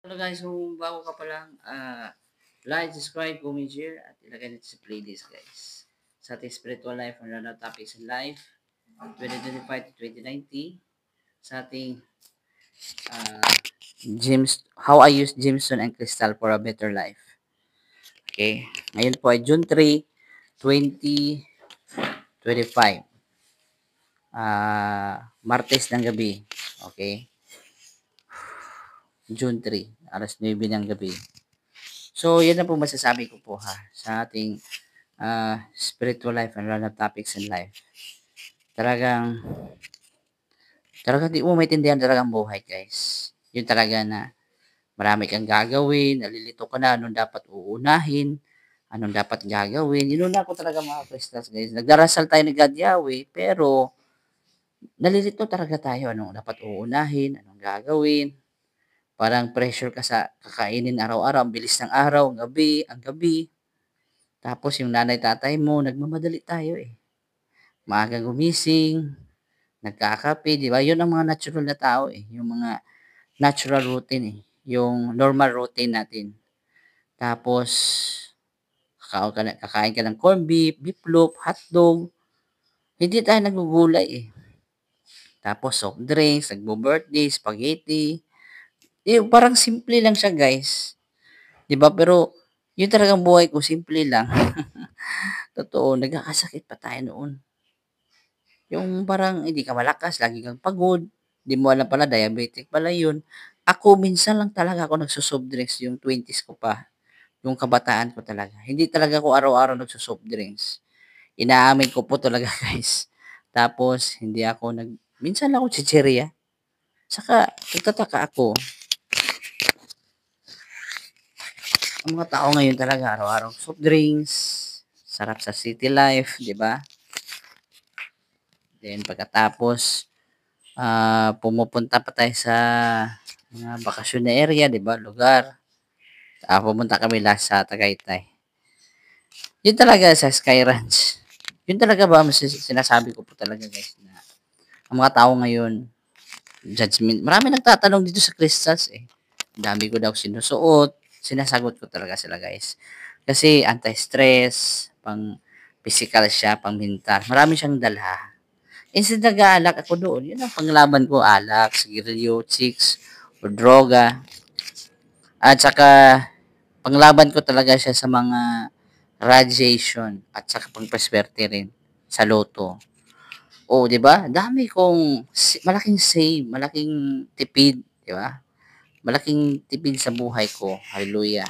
Hello guys, kung bago ka pa lang, like, subscribe, comment, share, at ilagay nito sa playlist guys. Sa ating spiritual life and other topics in life, 2025 to 2090, sa ating uh, how I use Jameson and Crystal for a better life. Okay, ngayon po ay June 3, 2025. Martes ng gabi. Okay, June 3, alas 9 ng gabi. So, yan na po masasabi ko po ha sa ating spiritual life and random topics in life. Talagang, talagang di mo maintindihan talaga ang buhay, guys. Yun talaga na marami kang gagawin, nalilito ka na, anong dapat uunahin, anong dapat gagawin. Yun na ako talaga mga Christians, guys. Nagdarasal tayo ni God Yahweh, pero nalilito talaga tayo, anong dapat uunahin, anong gagawin. Parang pressure ka sa kakainin araw-araw, ang bilis ng araw, ang gabi. Tapos yung nanay tatay mo, nagmamadali tayo eh. Maaga gumising, nagkakape, 'di ba? 'Yun ang mga natural na tao eh, yung mga natural routine eh, yung normal routine natin. Tapos kakain ka ng corned beef, beefloaf, hotdog, hindi tayo nagugulay eh. Tapos soft drinks, nagbo-birthday, spaghetti. Eh, parang simple lang siya, guys. 'Di ba? Pero yun talagang buhay ko, simple lang. Totoo, nagkakasakit pa tayo noon. Yung parang hindi ka malakas, lagi kang pagod, 'di mo alam pala diabetic pala yun. Ako minsan lang talaga ako nagso-soft drinks yung 20s ko pa, yung kabataan ko talaga. Hindi talaga ako araw-araw nagso-soft drinks. Inaamin ko po talaga guys. Tapos hindi ako minsan lang ako chichirya. Saka nagtataka ako, ang mga tao ngayon talaga araw-araw soft drinks, sarap sa city life, 'di ba? Then pagkatapos pumupunta pa tayo sa mga bakasyon na area, 'di ba, lugar. Pumunta kami last sa Tagaytay. Yun talaga sa Sky Ranch. Yun talaga ba sinasabi ko po talaga guys na ang mga tao ngayon, judgment. Marami nagtatanong dito sa crystals eh. Ang dami ko daw sinusuot. Sinasagot ko talaga sila guys. Kasi anti-stress, pang physical siya, pang mental. Marami siyang dala. Instead nag-aalak ako doon, yun ang panglaban ko, alak, sigarilyo, chicks, o droga. At saka, panglaban ko talaga siya sa mga radiation at saka pangpaswerte rin sa loto. O, di ba? Dami kong malaking save, malaking tipid, di ba? Malaking tipid sa buhay ko. Hallelujah.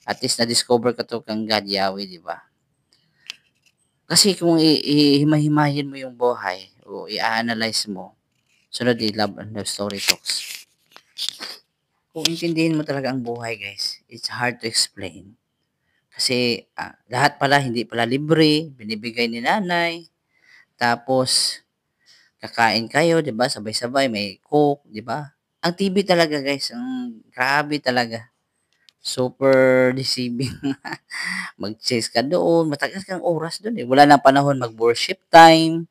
At least na-discover ko to kang God Yahweh, di ba? Kasi kung ihimahimayin mo yung buhay o i-analyze mo, sunod i-love and love story talks. Kung intindihin mo talaga ang buhay, guys, it's hard to explain. Kasi lahat pala hindi pala libre, binibigay ni nanay. Tapos kakain kayo, 'di ba? Sabay-sabay may coke, 'di ba? Ang TV talaga, guys, ang grabe talaga. Super deceiving. Mag-chase ka doon, matagal kang oras doon eh. Wala nang panahon mag-worship time.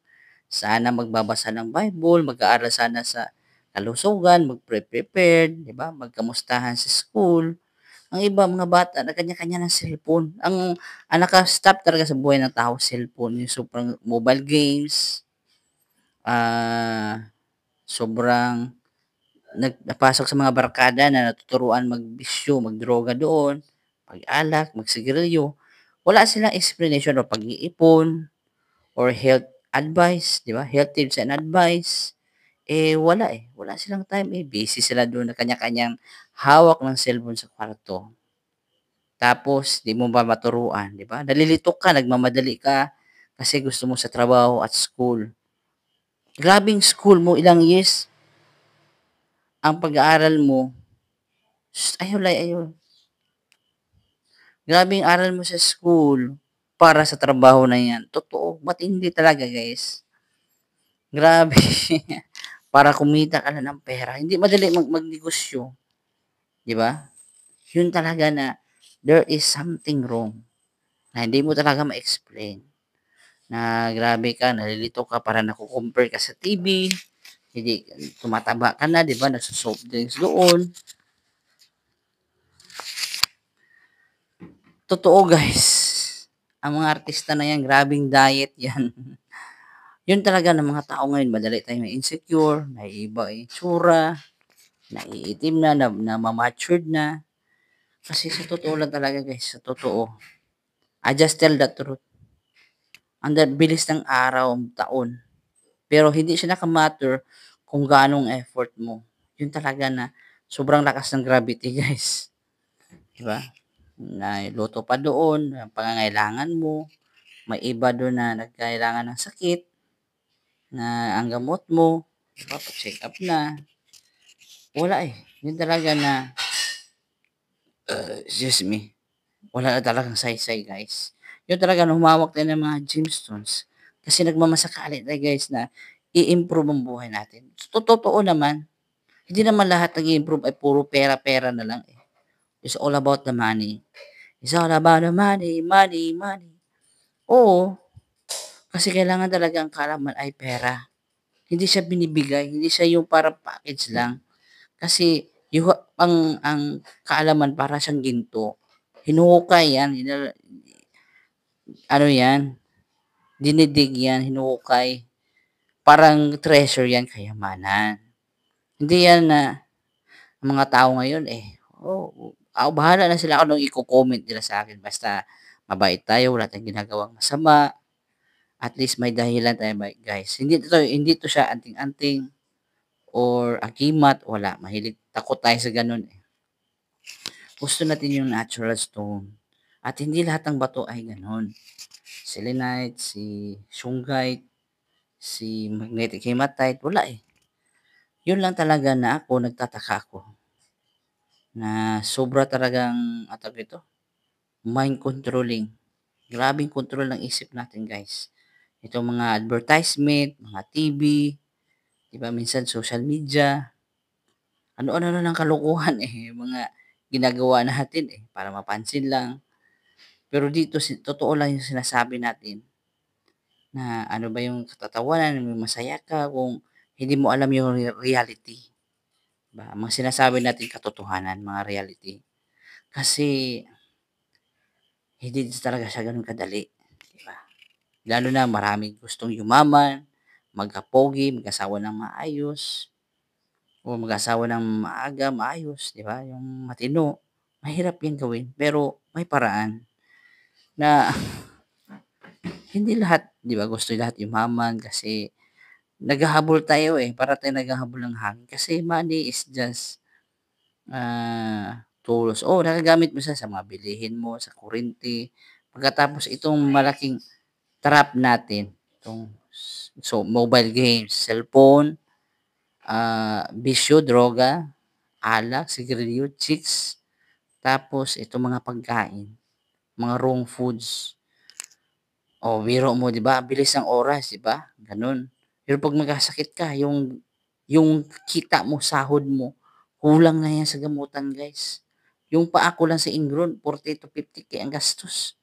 Sana magbabasa ng Bible, mag-aaral sana sa kalusugan, mag-prepared, 'di ba? Magkamustahan sa school. Ang iba mga bata na kanya-kanya ng cellphone. Ang naka-stop talaga sa buhay ng tao, cellphone, yung sobrang mobile games, sobrang napasok sa mga barkada na natuturuan magbisyo, magdroga doon, mag-alak, magsigarilyo. Wala silang explanation o pag-iipon or health advice, di ba? Health tips and advice. Eh, wala eh. Wala silang time eh. Busy sila doon na kanya-kanyang hawak ng cellphone sa kwarto. Tapos, di mo ba maturuan, di ba? Nalilito ka, nagmamadali ka kasi gusto mo sa trabaho at school. Grabing school mo, ilang years ang pag-aaral mo. Ayaw, ayaw. Grabing aral mo sa school para sa trabaho na yan. Totoo, matindi talaga guys. Grabe. Para kumita ka na ng pera. Hindi madali magnegosyo. Di ba? Yun talaga na there is something wrong na hindi mo talaga ma-explain. Na grabe ka, nalilito ka, para nakukompare ka sa TV, hindi, tumataba ka na, di ba, nagsusoft drinks doon, Totoo guys, ang mga artista na yan grabeng diet yan. Yun talaga ng mga tao ngayon madali tayong ma-insecure, naiiba ang itsura, naiitim na nama-matured na. Kasi sa totoo lang talaga guys, sa totoo, I just tell the truth. Ang bilis ng araw, taon, pero hindi siya naka-matter kung gaano effort mo. Yun talaga na sobrang lakas ng gravity guys, 'di ba? Nailuto pa doon ang pangangailangan mo, may iba dun na nagkailangan ng sakit na ang gamot mo, 'di ba, pa-check up na. Wala, eh, yun talaga na, excuse me, wala na talagang saysay guys. Yun talaga na humawak tayo ng mga gemstones kasi nagmamasakali tayo guys na i-improve ang buhay natin. Totoo naman, hindi naman lahat nag-i-improve ay puro pera-pera na lang, eh. It's all about the money. It's all about the money, money, money. Oo, kasi kailangan talaga ang kaalaman ay pera. Hindi siya binibigay, hindi siya yung parang package lang. Kasi yung ang kaalaman para siyang ginto. Hinuhukay yan, ano yan, dinidig yan, hinuhukay. Parang treasure yan, kayamanan. Hindi yan na ang mga tao ngayon, eh, bahala na sila kung anong iko-comment nila sa akin basta mabait tayo, wala tayong ginagawang masama, at least may dahilan tayo guys. Hindi 'to siya anting-anting or agimat, wala. Takot tayo sa gano'n, eh. Gusto natin yung natural stone at hindi lahat ng bato ay gano'n. Selenite, si shungite, si magnetic hematite, wala, eh. Yun lang talaga na nagtataka ako na sobra talagang, tawag dito, mind controlling. Grabeng kontrol ng isip natin guys. Itong mga advertisement, mga TV, 'di ba minsan social media, ano-ano na ng kalokohan, eh, mga ginagawa natin, eh, para mapansin lang. Pero dito totoo lang yung sinasabi natin na ano ba yung katatawanan, yung masaya ka kung hindi mo alam yung reality, 'di ba? Mga sinasabi natin katotohanan, mga reality. Kasi hindi talaga siya gano'n kadali, 'di ba? Lalo na maraming gustong yumaman, magka-pogi, mag-asawa ng maayos, o mag-asawa ng maaga, maayos, 'di ba, yung matino. Mahirap 'yan gawin, pero may paraan na hindi lahat, 'di ba, gusto lahat yumaman kasi naghahabol tayo, eh, para tayong naghahabol ng hangin kasi money is just, tools. Oo, nagagamit mo siya sa mga bilihin mo, sa kuryente. Pagkatapos itong malaking trap natin, itong mobile games, cellphone, bisyo, droga, alak, sigarilyo, chicks, tapos itong mga pagkain, mga wrong foods. O biro mo 'di ba, ang bilis ng oras 'di ba, gano'n. Pero 'pag magkasakit ka yung kita mo, sahod mo, kulang na 'yan sa gamutan guys. Yung paa ko lang sa Ingron 40 to 50K ang gastos.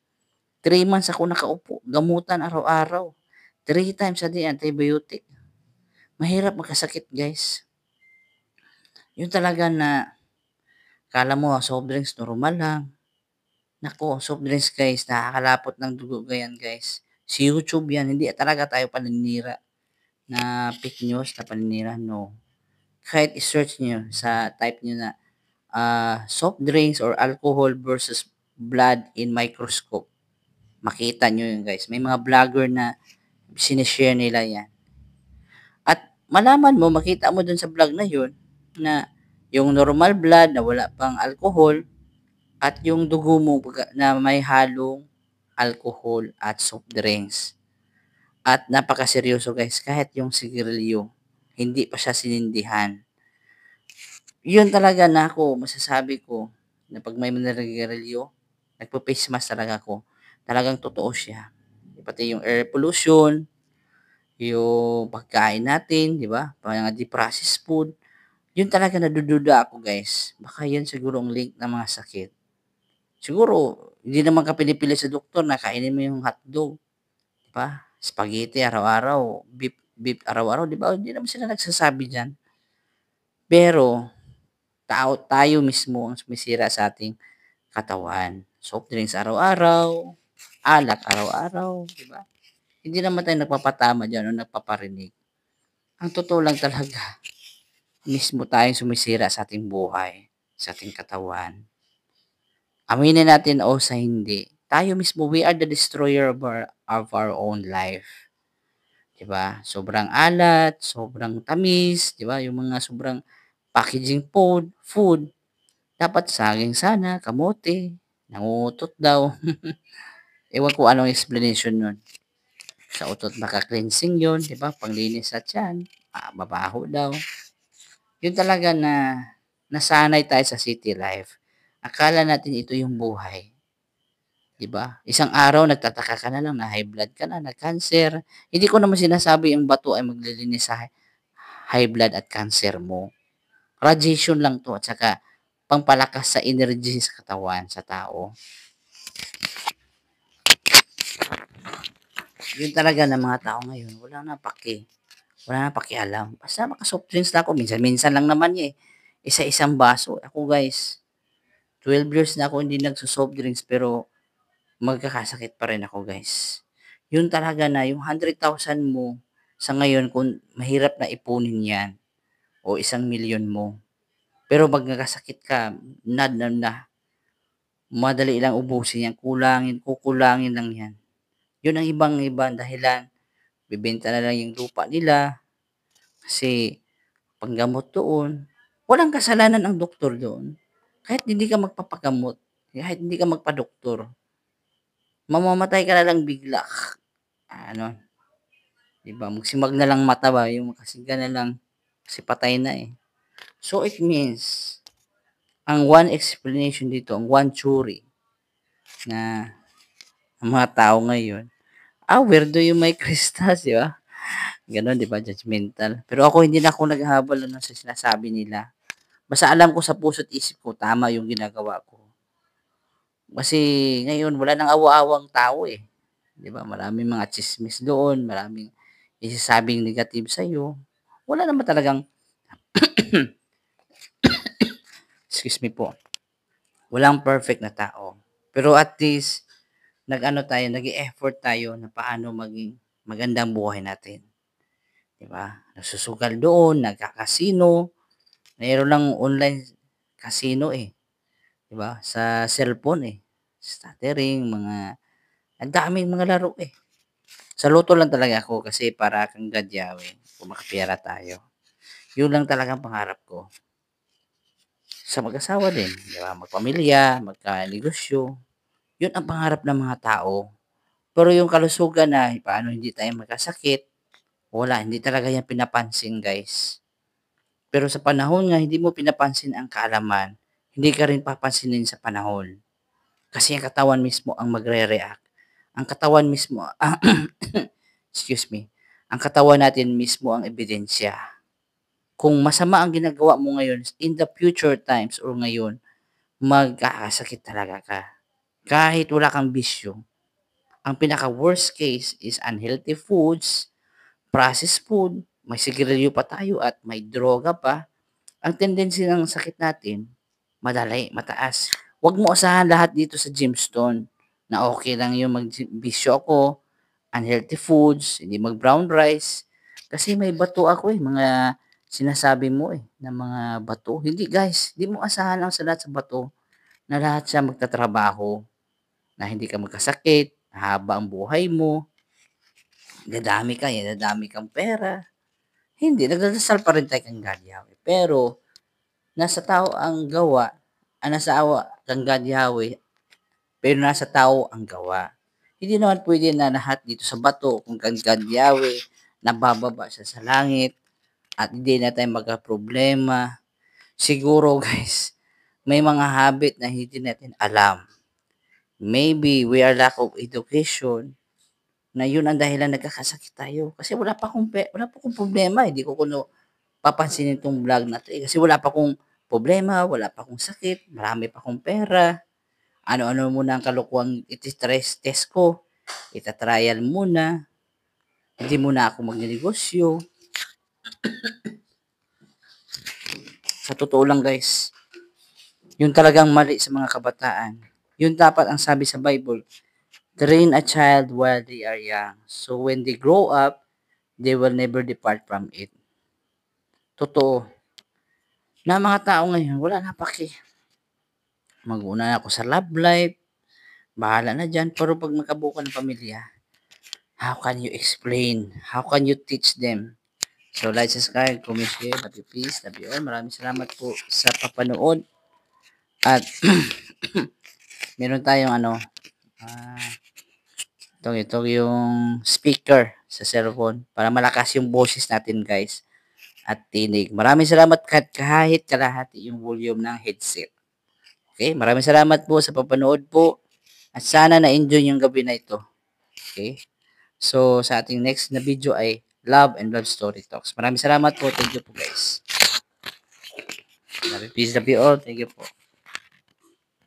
3 months ako nakaupo, gamutan araw-araw, 3 times a day antibiotic. Mahirap magkasakit guys. Yun talaga na akala mo soft drinks normal lang. Naku, soft drinks guys, nakakalapot ng dugo yan guys. Sa YouTube yan, hindi talaga tayo paninira na fake news na paninira, no. Kahit i-search niyo type niyo na soft drinks or alcohol versus blood in microscope. Makita niyo yun guys. May mga vlogger na sinishare nila yan. At malaman mo, makita mo dun sa vlog na yun na yung normal blood na wala pang alcohol at yung dugo mo na may halong alcohol at soft drinks. At napakaseryoso guys, kahit yung sigarilyo, hindi pa siya sinindihan. Yun talaga na ako, masasabi ko, na pag may naninigarilyo, nagpa-face mask talaga ako. Talagang totoo siya. Pati yung air pollution, yung pagkain natin, di ba? Mga processed food. Yun talaga nadududa ako guys. Baka yun siguro ang link ng mga sakit. Siguro, hindi naman ka pinipili sa doktor na kainin mo yung hotdog, 'di ba? Spaghetti araw-araw, beef araw-araw, 'di ba? Hindi naman sila nagsasabi diyan. Pero tayo mismo ang sumisira sa ating katawan. soft drinks araw-araw, alak araw-araw, 'di ba? Hindi naman tayo nagpapatama diyan o nagpaparinig. Ang totoo lang talaga, mismo tayong sumisira sa ating buhay, sa ating katawan. Aminin natin o sa hindi, tayo mismo, we are the destroyer of our own life. 'Di ba? Sobrang alat, sobrang tamis, 'di ba? Yung mga sobrang packaging food, dapat saging sana, kamote, nangungutot daw. Ewan ko anong explanation nun. Sa utot baka cleansing yun, 'di ba? Panglinis sa tiyan, mabaho daw. Yun talaga na nasanay tayo sa city life. Akala natin ito yung buhay, 'di ba? Isang araw nagtataka ka na lang na high blood ka na, cancer. Hindi ko naman sinasabi ang bato ay maglilinis sa high blood at cancer mo. Radiation lang 'to at saka pampalakas sa energy sa katawan sa tao. Yun talaga ng mga tao ngayon, wala na pakialam. Basta maka-soft drinks lang ako, minsan-minsan lang naman eh. Isa-isang baso. Ako guys, 12 years na ako hindi nagso-soft drinks pero magkakasakit pa rin ako guys. Yun talaga na yung 100,000 mo sa ngayon kung mahirap na ipunin yan o 1,000,000 mo. Pero pag nagkasakit ka, na, madali lang ubusin yan, kukulangin lang yan. Yun ang ibang dahilan. Bibenta na lang yung lupa nila kasi panggamot doon. Walang kasalanan ang doktor doon. Kahit hindi ka magpapagamot, kahit hindi ka magpa-doktor, mamamatay ka na lang bigla. Ano, 'di ba? Magsimag na lang mata ba, yung kasi ka na lang kasi patay na eh. So it means ang one explanation dito, ang one theory na ang mga tao ngayon, weirdo yung may crystals, di ba? Ganon, di ba? Judgmental. Pero ako hindi na ako naghahabol ano sa sinasabi nila. Basta alam ko sa puso't isip ko, tama yung ginagawa ko. Kasi ngayon, wala nang awa-awang tao eh. Di ba? Maraming mga chismis doon, maraming isasabing negative sa'yo. Wala naman talagang, excuse me po, walang perfect na tao. Pero at least, nag-e-effort tayo na paano maging magandang buhay natin. Di ba? Nagsusugal doon, nagkakasino, mayroon lang online casino eh. 'Di ba? Sa cellphone eh. Stuttering, ang daming mga laro eh. Sa loto lang talaga ako kasi para kang gadyawe, kung makapera tayo. Yun lang talagang pangarap ko. Sa mag-asawa din, 'di ba? Magpamilya, magkanegosyo. Yun ang pangarap ng mga tao. Pero yung kalusugan na paano hindi tayo magkasakit, wala, hindi talaga yan pinapansin, guys. Pero sa panahon nga hindi mo pinapansin ang kaalaman, hindi ka rin papansinin sa panahon. Kasi ang katawan mismo ang magre-react. Ang katawan mismo, excuse me, ang katawan natin mismo ang ebidensya. Kung masama ang ginagawa mo ngayon, in the future times or ngayon, magkakasakit talaga ka. Kahit wala kang bisyo. Ang pinaka worst case is unhealthy foods, processed food, may sigarilyo pa tayo at may droga pa. Ang tendency ng sakit natin, mataas. Huwag mo asahan lahat dito sa gemstone na okay lang yung magbisyo ako, unhealthy foods, hindi mag-brown rice. Kasi may bato ako eh, mga sinasabi mo eh, na mga bato. Hindi guys, hindi mo asahan lang sa lahat sa bato na lahat siya magtatrabaho, na hindi ka magkasakit, haba ang buhay mo, dadami kang pera. Hindi, nagdadasal pa rin tayo kang Yahweh. Pero, nasa tao ang gawa, nasa awa kang Yahweh, pero nasa tao ang gawa. Hindi naman pwede na lahat dito sa bato, kung kang Yahweh, nabababa siya sa langit, at hindi na tayo magka-problema. Siguro guys, may mga habit na hindi natin alam. Maybe we are lack of education, na yun ang dahilan nagkakasakit tayo. Kasi wala pa akong problema, hindi ko kuno papansinin itong vlog na 'to, eh, kasi wala pa akong problema, wala pa akong sakit, marami pa akong pera. Ano-ano muna ang kalokohang iti-stress test ko, ita-trial muna, hindi muna ako magnenegosyo. Sa totoo lang guys, yun talagang mali sa mga kabataan. Yun dapat ang sabi sa Bible. Train a child while they are young. So when they grow up, they will never depart from it. Totoo. Na mga tao ngayon, wala na paki. Mag-una ako sa love life, bahala na dyan. Pero pag nakabuo ka ng pamilya, how can you explain? How can you teach them? So, like, subscribe, comment, share, love you, peace, love you all. Maraming salamat po sa papanood. At, meron tayong ito yung speaker sa cellphone para malakas yung boses natin, guys. At tinig. Maraming salamat kahit kalahati yung volume ng headset. Okay? Maraming salamat po sa papanood po. At sana na-enjoy yung gabi na ito. Okay? So, sa ating next na video ay Love and Love Story Talks. Maraming salamat po. Thank you po, guys. Love you, peace, love you all. Thank you po.